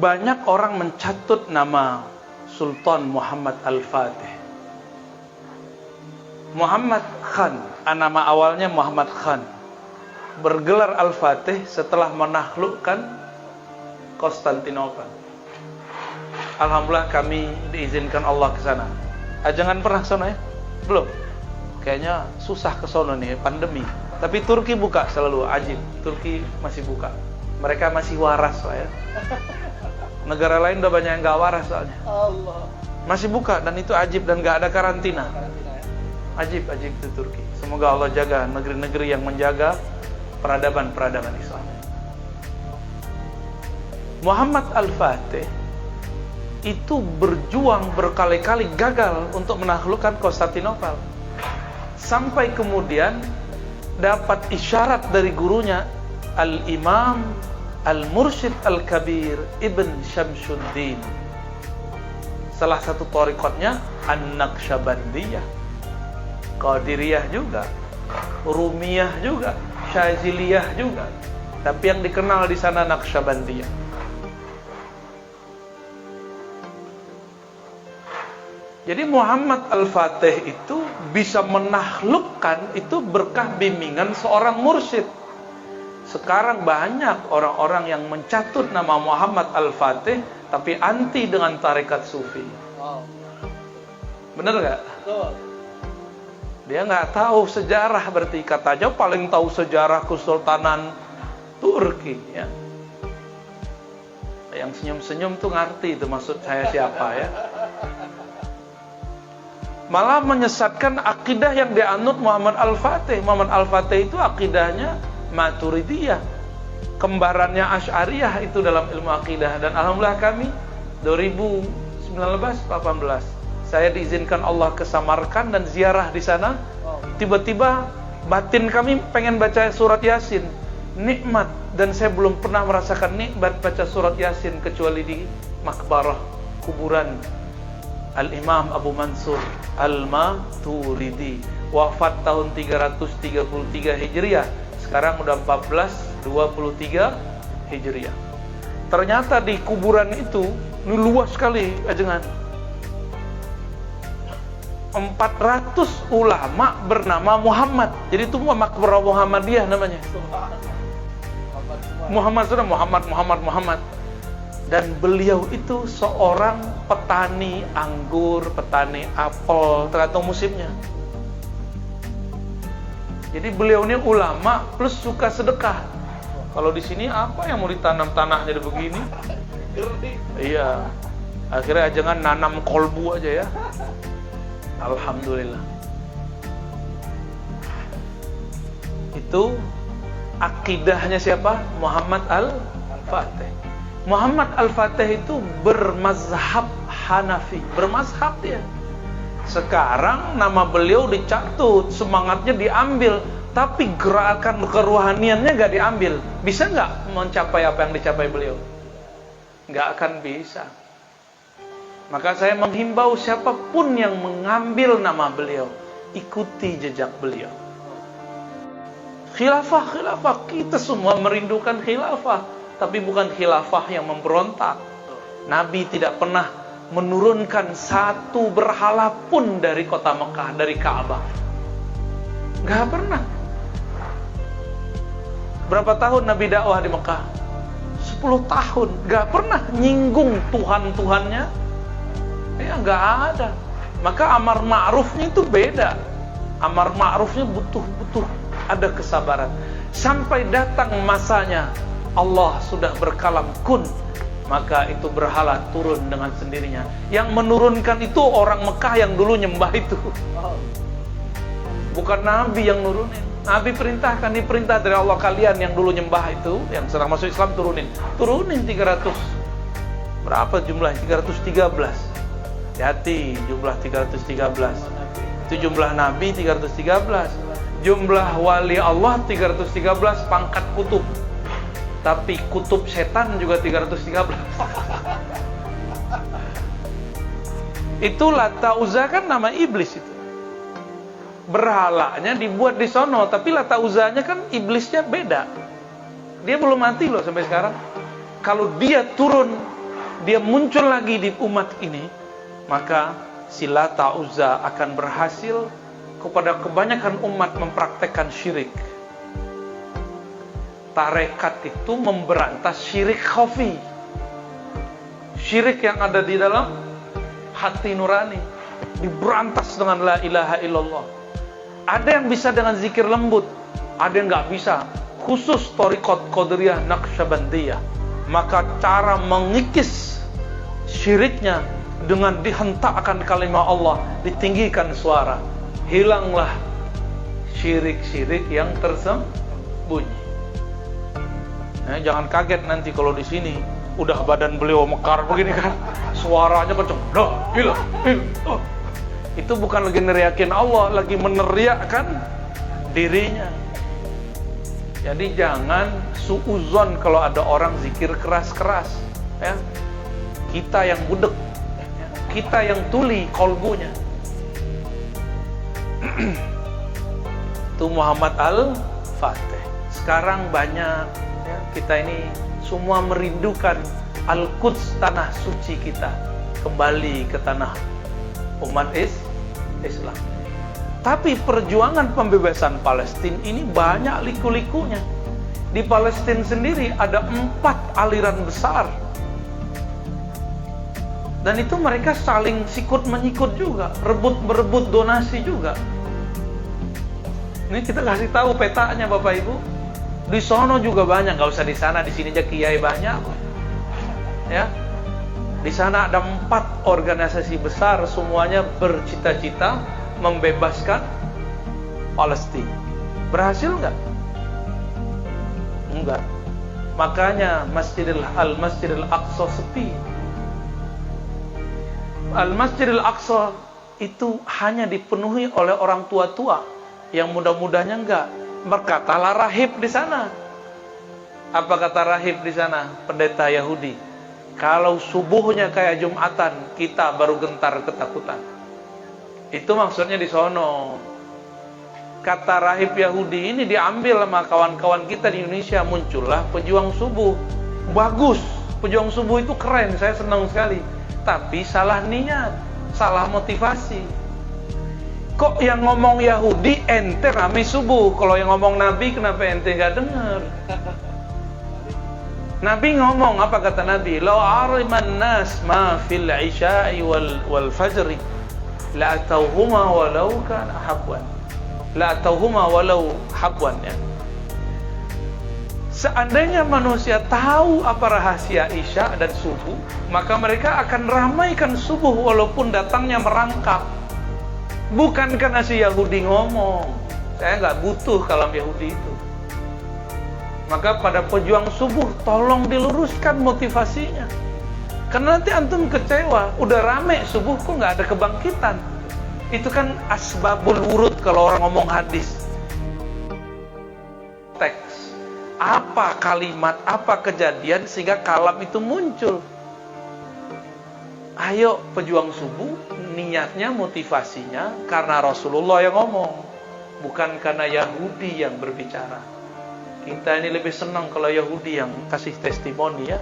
banyak orang mencatut nama Sultan Muhammad Al-Fatih. Muhammad Khan, nama awalnya Muhammad Khan, bergelar Al-Fatih setelah menaklukkan Konstantinopel. Alhamdulillah kami diizinkan Allah ke sana. Jangan pernah ke sana ya? Belum. Kayaknya susah ke sana nih, pandemi. Tapi Turki buka selalu, ajib. Turki masih buka. Mereka masih waras lah ya. Negara lain udah banyak yang gak waras soalnya. Allah. Masih buka dan itu ajib dan gak ada karantina. Ajib itu Turki. Semoga Allah jaga negeri-negeri yang menjaga peradaban-peradaban Islam. Muhammad Al-Fatih itu berjuang berkali-kali gagal untuk menaklukkan Konstantinopel. Sampai kemudian dapat isyarat dari gurunya Al-Imam Al-Mursyid Al-Kabir Ibn Syamsuddin. Salah satu thariqatnya An-Naqsyabandiyah, Qadiriyah juga, Rumiyah juga, Syaziliyah juga. Tapi yang dikenal di sana Naqsyabandiyah. Jadi Muhammad Al-Fatih itu bisa menaklukkan itu berkah bimbingan seorang mursyid. Sekarang banyak orang-orang yang mencatut nama Muhammad Al-Fatih tapi anti dengan tarekat sufi. Bener gak? Dia gak tahu sejarah, berarti katanya paling tahu sejarah Kesultanan Turki ya. Yang senyum-senyum tuh ngerti itu maksud saya siapa ya. Malah menyesatkan akidah yang dianut Muhammad Al-Fatih. Muhammad Al-Fatih itu akidahnya Maturidiyah, kembarannya Asy'ariyah itu dalam ilmu akidah. Dan alhamdulillah kami 2019-18 saya diizinkan Allah ke Samarkand dan ziarah di sana. Tiba-tiba batin kami pengen baca surat Yasin, nikmat, dan saya belum pernah merasakan nikmat baca surat Yasin kecuali di makbarah kuburan Al-Imam Abu Mansur Al-Maturidi, wafat tahun 333 Hijriah. Sekarang udah 1423 Hijriah. Ternyata di kuburan itu luas sekali ajengan. 400 ulama bernama Muhammad. Jadi itu makbarah Muhammadiyah namanya. Muhammad. Dan beliau itu seorang petani anggur, petani apel, tergantung musimnya. Jadi beliau ini ulama plus suka sedekah. Kalau di sini apa yang mau ditanam tanah jadi begini? Iya. Akhirnya jangan nanam kolbu aja ya. Alhamdulillah. Itu akidahnya siapa? Muhammad Al-Fatih. Muhammad Al-Fatih itu bermazhab Hanafi, bermazhab dia. Sekarang nama beliau dicatut, semangatnya diambil, tapi gerakan keruhaniannya gak diambil. Bisa gak mencapai apa yang dicapai beliau? Gak akan bisa. Maka saya menghimbau siapapun yang mengambil nama beliau, ikuti jejak beliau. Khilafah, kita semua merindukan khilafah, tapi bukan khilafah yang memberontak. Nabi tidak pernah menurunkan satu berhala pun dari kota Mekah, dari Ka'bah. Gak pernah. Berapa tahun Nabi dakwah di Mekah? 10 tahun. Gak pernah nyinggung Tuhan-Tuhannya. Ya gak ada. Maka amar ma'rufnya itu beda. Amar ma'rufnya butuh ada kesabaran. Sampai datang masanya Allah sudah berkalam kun, maka itu berhala turun dengan sendirinya. Yang menurunkan itu orang Mekah yang dulu nyembah itu. Bukan Nabi yang nurunin. Nabi perintahkan, diperintah dari Allah, kalian yang dulu nyembah itu, yang sedang masuk Islam turunin 300. Berapa jumlahnya? 313. Hati-hati jumlah 313. Itu jumlah Nabi 313. Jumlah wali Allah 313 pangkat kutub. Tapi kutub setan juga 313. Itu Lata Uzza kan nama iblis itu. Berhalanya dibuat di sono, tapi Lata Uzzanya kan iblisnya beda. Dia belum mati loh sampai sekarang. Kalau dia turun dia muncul lagi di umat ini, maka si Lata Uzza akan berhasil kepada kebanyakan umat mempraktekkan syirik. Tarekat itu memberantas syirik khafi, syirik yang ada di dalam hati nurani, diberantas dengan la ilaha illallah. Ada yang bisa dengan zikir lembut, ada yang nggak bisa, khusus Thariqat Qadiriyah Naqsyabandiyah. Maka cara mengikis syiriknya dengan dihentakkan kalimat Allah, ditinggikan suara, hilanglah syirik-syirik yang tersembunyi. Nah, jangan kaget nanti kalau di sini udah badan beliau mekar begini kan, suaranya kenceng, hilang. Itu bukan lagi neriakin Allah, lagi meneriakkan dirinya. Jadi jangan suuzon kalau ada orang zikir keras-keras, ya. Kita yang budek, kita yang tuli kolbunya. Itu Muhammad Al-Fatih. Sekarang banyak, ya, kita ini semua merindukan Al-Quds, tanah suci kita, kembali ke tanah umat Islam. Tapi perjuangan pembebasan Palestina ini banyak liku-likunya. Di Palestina sendiri ada 4 aliran besar. Dan itu mereka saling sikut-menyikut juga, rebut-berebut donasi juga. Ini kita kasih tahu petanya Bapak Ibu. Di sono juga banyak, nggak usah di sana, di sini aja kiai banyak. Ya. Di sana ada 4 organisasi besar, semuanya bercita-cita membebaskan Palestina. Berhasil nggak? Enggak. Makanya Al-Masjidil Aqsa sepi. Al-Masjidil Aqsa itu hanya dipenuhi oleh orang tua-tua, yang muda-mudanya enggak. Berkatalah rahib di sana. Apa kata rahib di sana? Pendeta Yahudi. Kalau subuhnya kayak Jumatan, kita baru gentar ketakutan. Itu maksudnya di sono. Kata rahib Yahudi ini diambil sama kawan-kawan kita di Indonesia. Muncullah pejuang subuh. Bagus, pejuang subuh itu keren, saya senang sekali. Tapi salah niat, salah motivasi. Kok yang ngomong Yahudi ente rame subuh, kalau yang ngomong Nabi kenapa ente gak dengar? Nabi ngomong, apa kata Nabi? Law ariman nas ma fil isya'i wal fajri la atauhuma walau kana habwan. La atauhuma walau habwan, ya. Seandainya manusia tahu apa rahasia Isya dan subuh, maka mereka akan ramaikan subuh walaupun datangnya merangkak. Bukan karena si Yahudi ngomong. Saya nggak butuh kalam Yahudi itu. Maka pada pejuang subuh tolong diluruskan motivasinya. Karena nanti antum kecewa, udah rame subuh kok nggak ada kebangkitan. Itu kan asbabul wurud kalau orang ngomong hadis. Teks, apa kalimat, apa kejadian sehingga kalam itu muncul. Ayo pejuang subuh, niatnya, motivasinya karena Rasulullah yang ngomong, bukan karena Yahudi yang berbicara. Kita ini lebih senang kalau Yahudi yang kasih testimoni, ya.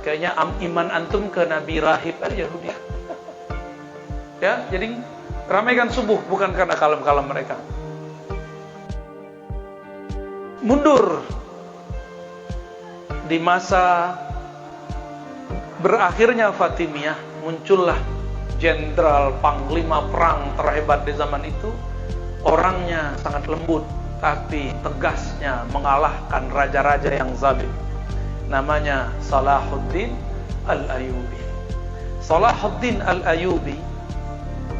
Kayaknya iman antum ke Nabi Rahib aja Yahudi. Ya, jadi ramaikan subuh bukan karena kalam-kalam mereka. Mundur di masa berakhirnya Fatimiyah, muncullah jenderal panglima perang terhebat di zaman itu. Orangnya sangat lembut, tapi tegasnya mengalahkan raja-raja yang zalim. Namanya Salahuddin Al-Ayyubi. Salahuddin Al-Ayyubi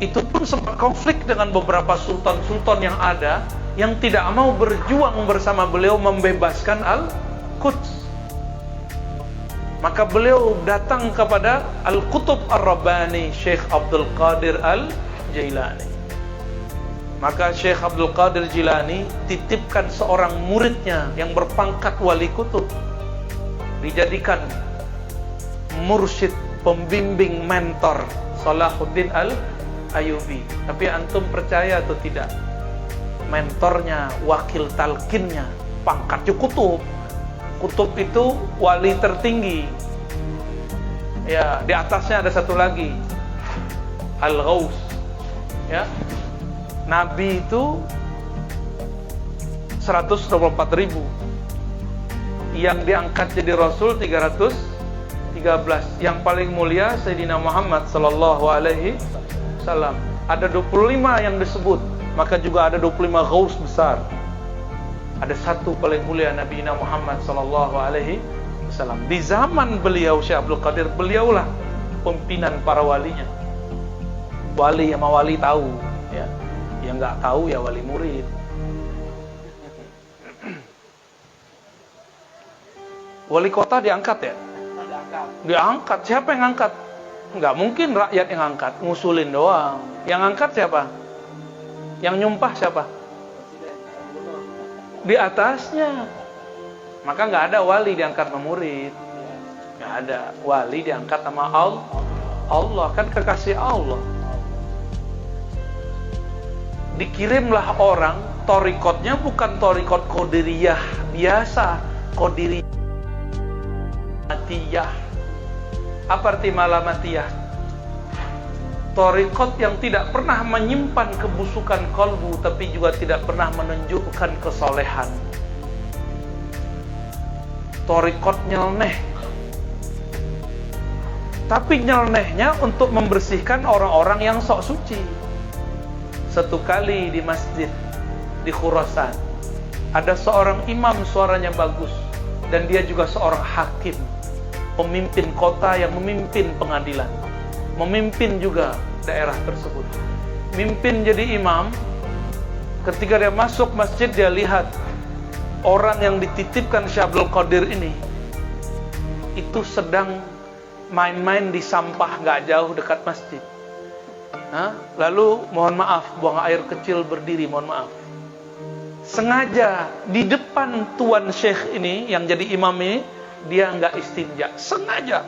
itu pun sempat konflik dengan beberapa sultan-sultan yang ada, yang tidak mau berjuang bersama beliau membebaskan Al-Quds. Maka beliau datang kepada Al-Qutub Ar-Rabbani, Syekh Abdul Qadir Al-Jilani. Maka Syekh Abdul Qadir Jilani titipkan seorang muridnya yang berpangkat wali kutub, dijadikan mursyid, pembimbing, mentor Salahuddin Al-Ayyubi. Tapi antum percaya atau tidak, mentornya, wakil talkinnya, pangkatnya kutub. Kutub itu wali tertinggi. Ya, di atasnya ada satu lagi, Al-Ghaus. Ya, Nabi itu 124.000, yang diangkat jadi Rasul 313. Yang paling mulia Sayyidina Muhammad Sallallahu Alaihi Wasallam. Ada 25 yang disebut, maka juga ada 25 Ghaus besar. Ada satu paling mulia Nabi Muhammad Sallallahu Alaihi Wasallam. Di zaman beliau Syekh Abdul Qadir, beliaulah pimpinan para walinya. Wali sama wali tahu, ya. Yang nggak tahu ya wali murid. Wali kota diangkat ya? Diangkat. Siapa yang angkat? Nggak mungkin rakyat yang angkat, ngusulin doang. Yang angkat siapa? Yang nyumpah siapa? Di atasnya. Maka nggak ada wali diangkat sama murid. Nggak ada. Wali diangkat sama Allah. Kan kekasih Allah. Dikirimlah orang, torikotnya bukan torikot Qadiriyah biasa. Qadiriyah Malamatiyah. Apa arti Malamatiyah? Torikot yang tidak pernah menyimpan kebusukan kalbu, tapi juga tidak pernah menunjukkan kesolehan. Torikot nyeleneh, tapi nyelenehnya untuk membersihkan orang-orang yang sok suci. Satu kali di masjid di Khurasan, ada seorang imam suaranya bagus, dan dia juga seorang hakim, pemimpin kota yang memimpin pengadilan, memimpin juga daerah tersebut. Mimpin jadi imam. Ketika dia masuk masjid, dia lihat orang yang dititipkan Syekh Abdul Qadir ini itu sedang main-main di sampah gak jauh dekat masjid. Lalu mohon maaf, buang air kecil berdiri, mohon maaf. Sengaja di depan tuan Syekh ini yang jadi imam ini, dia nggak istinja, sengaja.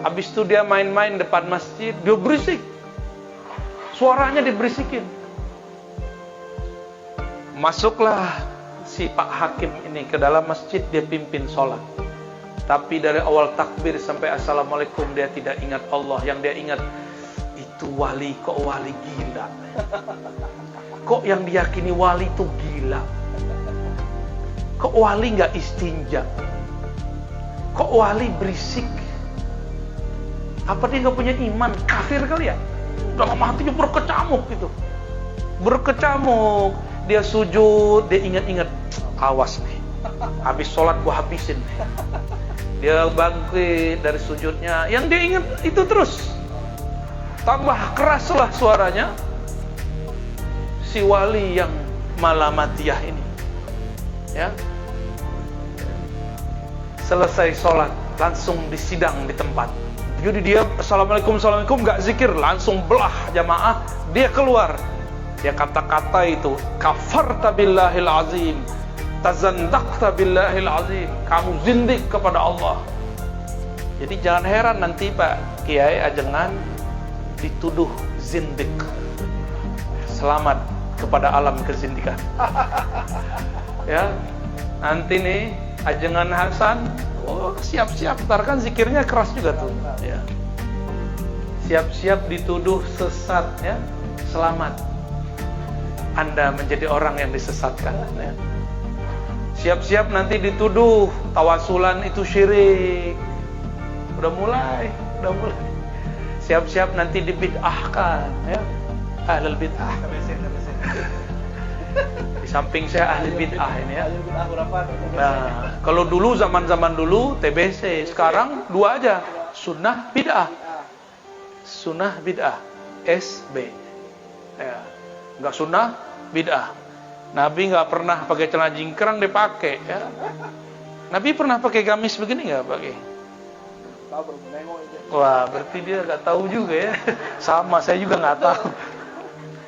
Habis itu dia main-main depan masjid, dia berisik, suaranya diberisikin. Masuklah si Pak Hakim ini ke dalam masjid, dia pimpin sholat. Tapi dari awal takbir sampai assalamualaikum dia tidak ingat Allah. Yang dia ingat, itu wali, kok wali gila. Kok yang diyakini wali itu gila. Kok wali nggak istinja. Kok wali berisik? Apa dia nggak punya iman? Kafir kali ya? Dalam hatinya berkecamuk gitu. Berkecamuk. Dia sujud, dia ingat-ingat, awas nih, habis sholat gua habisin nih. Dia bangkit dari sujudnya, yang dia ingat itu terus. Tambah keraslah suaranya si wali yang Malamatiyah ini. Ya. Selesai sholat, langsung disidang di tempat. Jadi dia assalamualaikum nggak zikir, langsung belah jamaah. Dia keluar, dia kata-kata itu, kafarta billahil azim, tazandaqta billahil azim, kamu zindik kepada Allah. Jadi jangan heran nanti Pak Kiai Ajengan dituduh zindik. Selamat kepada alam kezindikan. Ya, nanti nih Ajengan Hasan, oh siap-siap, ntar kan zikirnya keras juga tuh. Ya. Siap-siap dituduh sesat, ya. Selamat, Anda menjadi orang yang disesatkan. Ya. Siap-siap nanti dituduh tawasulan itu syirik. Udah mulai. Siap-siap nanti dibid'ahkan, ya. Ahlul bid'ah. Di samping saya ahli bid'ah ini ya. Nah, kalau dulu zaman-zaman dulu TBC, sekarang dua aja, sunnah bid'ah. Sunnah bid'ah, SB. Ya. Enggak sunnah bid'ah. Nabi nggak pernah pakai celana jingkrang, dipakai ya. Nabi pernah pakai gamis begini nggak pakai? Wah, berarti dia nggak tahu juga ya. Sama, saya juga nggak tahu.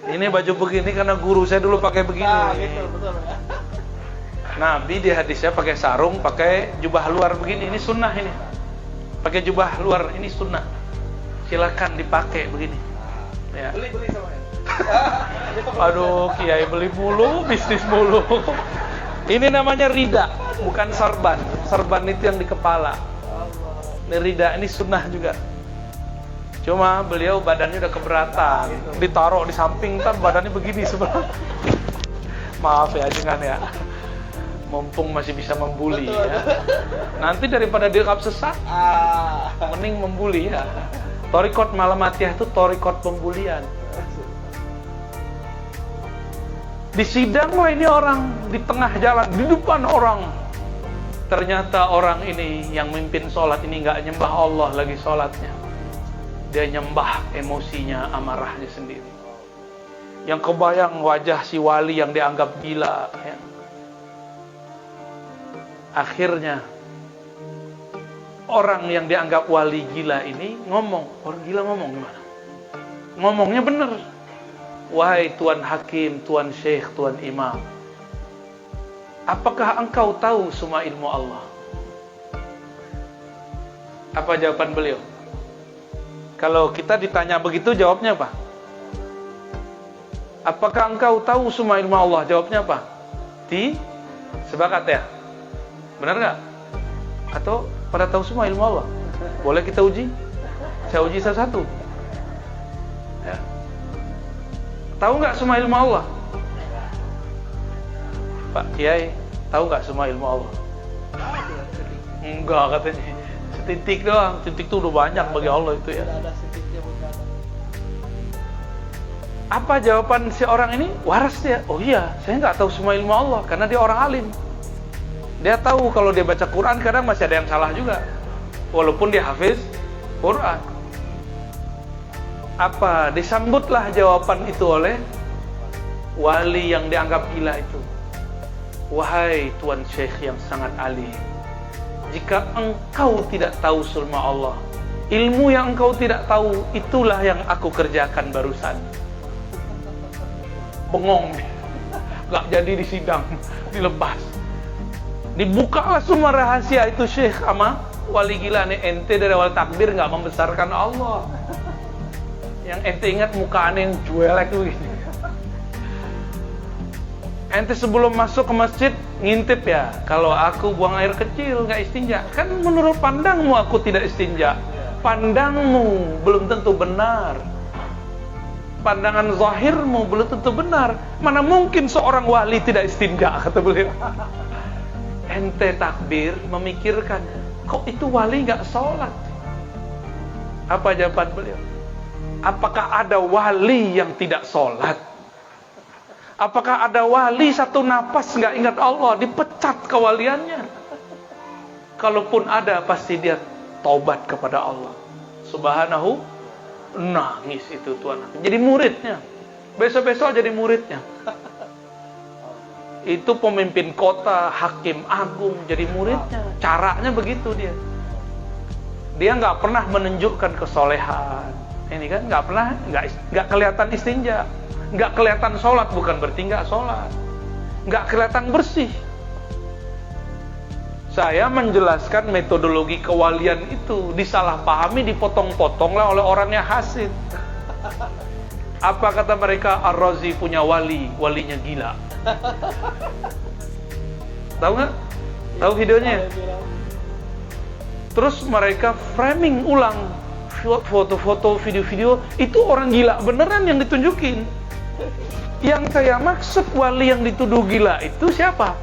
Ini baju begini karena guru saya dulu pakai begini. Gitu, betul. Nabi di hadisnya pakai sarung, pakai jubah luar begini. Ini sunnah ini. Pakai jubah luar ini sunnah. Silakan dipakai begini. Ya. Beli sama ya. Aduh, Kiai beli mulu, bisnis mulu. Ini namanya rida, bukan sarban. Sarban itu yang di kepala. Rida ini sunnah juga. Cuma beliau badannya udah keberatan, ditaruh di samping, kan badannya begini sebelah. Maaf ya, jangan ya. Mumpung masih bisa membuli ya. Nanti daripada dianggap sesat, mending membuli ya. Thariqat Malamatiyah itu thariqat pembulian. Di sidang lah ini orang, di tengah jalan, di depan orang. Ternyata orang ini yang mimpin sholat ini nggak nyembah Allah lagi sholatnya. Dia nyembah emosinya, amarahnya sendiri. Yang kebayang wajah si wali yang dianggap gila. Ya. Akhirnya orang yang dianggap wali gila ini ngomong. Orang gila ngomong gimana? Ngomongnya bener. Wahai Tuan Hakim, Tuan Syekh, Tuan Imam, apakah engkau tahu semua ilmu Allah? Apa jawaban beliau? Kalau kita ditanya begitu, jawabnya apa? Apakah engkau tahu semua ilmu Allah? Jawabnya apa? Sepakat ya? Benar nggak? Atau pada tahu semua ilmu Allah? Boleh kita uji? Saya uji satu-satu. Ya. Tahu nggak semua ilmu Allah? Pak Kiai, tahu nggak semua ilmu Allah? Enggak katanya. Setitik doang. Titik itu udah banyak bagi Allah itu ya. Apa jawaban si orang ini? Waras dia. Oh iya, saya nggak tahu semua ilmu Allah karena dia orang alim. Dia tahu kalau dia baca Quran kadang masih ada yang salah juga. Walaupun dia hafiz Quran. Apa? Disambutlah jawaban itu oleh wali yang dianggap gila itu. Wahai Tuan Syekh yang sangat alim, jika engkau tidak tahu semua Allah, ilmu yang engkau tidak tahu, itulah yang aku kerjakan barusan. Bengong dia. Gak jadi di sidang, dilepas. Dibukalah semua rahasia itu Syekh sama wali gila nih. Ente dari awal takbir gak membesarkan Allah. Yang ente ingat muka aneh yang juelek begini. Ente sebelum masuk ke masjid ngintip ya, kalau aku buang air kecil nggak istinja, kan menurut pandangmu aku tidak istinja. Pandangmu belum tentu benar. Pandangan zahirmu belum tentu benar. Mana mungkin seorang wali tidak istinja, kata beliau. Ente takbir memikirkan, kok itu wali nggak sholat? Apa jawaban beliau? Apakah ada wali yang tidak sholat? Apakah ada wali satu napas nggak ingat Allah, dipecat kewaliannya? Kalaupun ada, pasti dia taubat kepada Allah Subhanahu. Nangis itu Tuhan. Jadi muridnya. Besok-besok jadi muridnya. Itu pemimpin kota, hakim agung, jadi muridnya. Caranya begitu dia. Dia nggak pernah menunjukkan kesolehan. Ini kan nggak pernah, nggak kelihatan istinja. Nggak kelihatan sholat, bukan berarti nggak sholat. Nggak kelihatan bersih. Saya menjelaskan metodologi kewalian itu disalahpahami, dipotong-potong lah oleh orangnya hasid. Apa kata mereka? Ar-Razi punya wali, walinya gila. Tahu nggak? Tahu videonya? Terus mereka framing ulang foto-foto, video-video, itu orang gila beneran yang ditunjukin. Yang saya maksud wali yang dituduh gila itu siapa?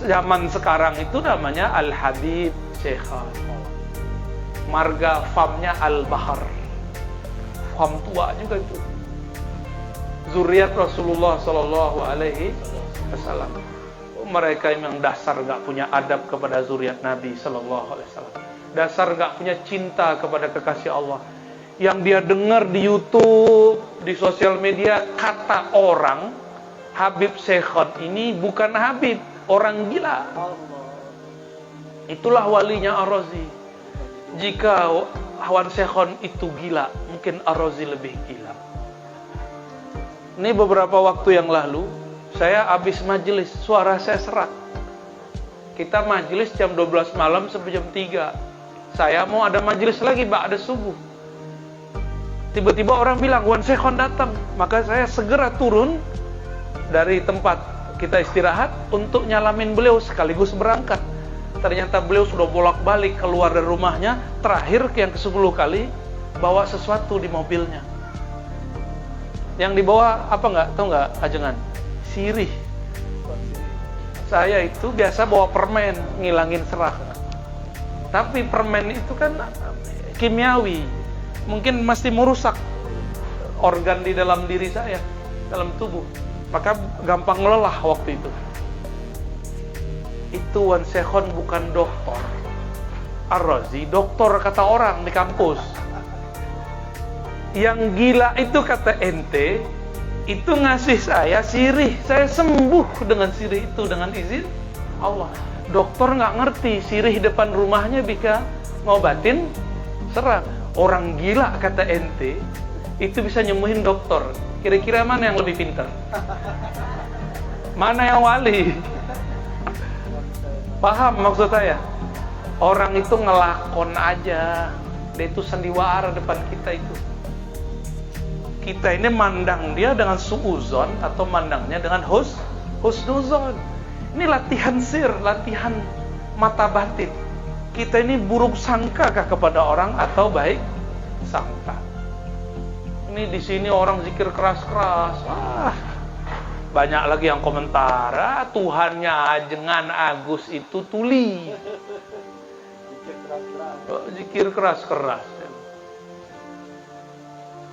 Zaman sekarang itu namanya Al-Habib Syekhan. Marga famnya Al-Bahar. Fam tua juga itu. Zuriat Rasulullah Sallallahu Alaihi Wasallam. Mereka yang dasar gak punya adab kepada zuriat Nabi Sallallahu Alaihi Wasallam. Dasar gak punya cinta kepada kekasih Allah. Yang dia dengar di YouTube, di sosial media, kata orang Habib Syekhan ini bukan Habib, orang gila. Itulah walinya Ar-Razi. Jika Wan Syekhan itu gila, mungkin Ar-Razi lebih gila. Ini beberapa waktu yang lalu saya habis majelis, suara saya serak. Kita majelis jam 12 malam sampai jam 3. Saya mau ada majelis lagi ba'da subuh. Tiba-tiba orang bilang, Wan Syekhan datang. Maka saya segera turun dari tempat kita istirahat untuk nyalamin beliau sekaligus berangkat. Ternyata beliau sudah bolak-balik keluar dari rumahnya. Terakhir yang ke-10 kali bawa sesuatu di mobilnya. Yang dibawa apa nggak? Tahu nggak ajengan? Sirih. Saya itu biasa bawa permen ngilangin serak. Tapi permen itu kan kimiawi. Mungkin mesti merusak organ di dalam diri saya, dalam tubuh. Maka gampang lelah waktu itu. Itu Wan Sekhon bukan dokter. Ar-Razi dokter kata orang di kampus. Yang gila itu kata ente, itu ngasih saya sirih. Saya sembuh dengan sirih itu dengan izin Allah. Dokter nggak ngerti sirih depan rumahnya bisa ngobatin serak. Orang gila kata ente, itu bisa nyembuhin dokter. Kira-kira mana yang lebih pintar? Mana yang wali? Paham maksud saya? Orang itu ngelakon aja. Dia itu sandiwara depan kita itu. Kita ini mandang dia dengan suuzon atau mandangnya dengan husnuzon. Ini latihan sir, latihan mata batin. Kita ini buruk sangka kah kepada orang atau baik sangka? Ini di sini orang zikir keras-keras. Banyak lagi yang komentar, Tuhannya ajengan Agus itu tuli. Zikir keras-keras.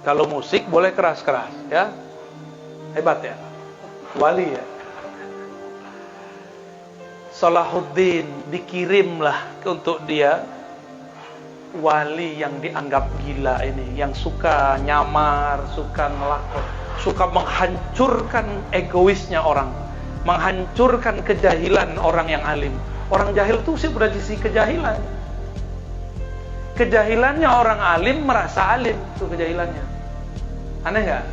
Kalau musik boleh keras-keras, ya. Hebat ya. Wali ya. Salahuddin dikirimlah untuk dia wali yang dianggap gila ini, yang suka nyamar, suka ngelakon, suka menghancurkan egoisnya orang, menghancurkan kejahilan orang yang alim. Orang jahil itu sih berarti sisi kejahilan. Kejahilannya orang alim merasa alim, itu kejahilannya. Aneh nggak?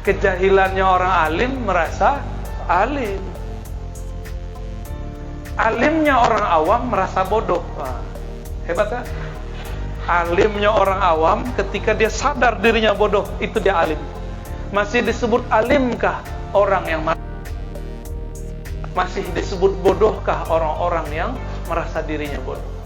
Kejahilannya orang alim merasa alim. Alimnya orang awam merasa bodoh. Wah, hebat kan? Alimnya orang awam ketika dia sadar dirinya bodoh, itu dia alim. Masih disebut alimkah orang yang masih disebut bodohkah orang-orang yang merasa dirinya bodoh?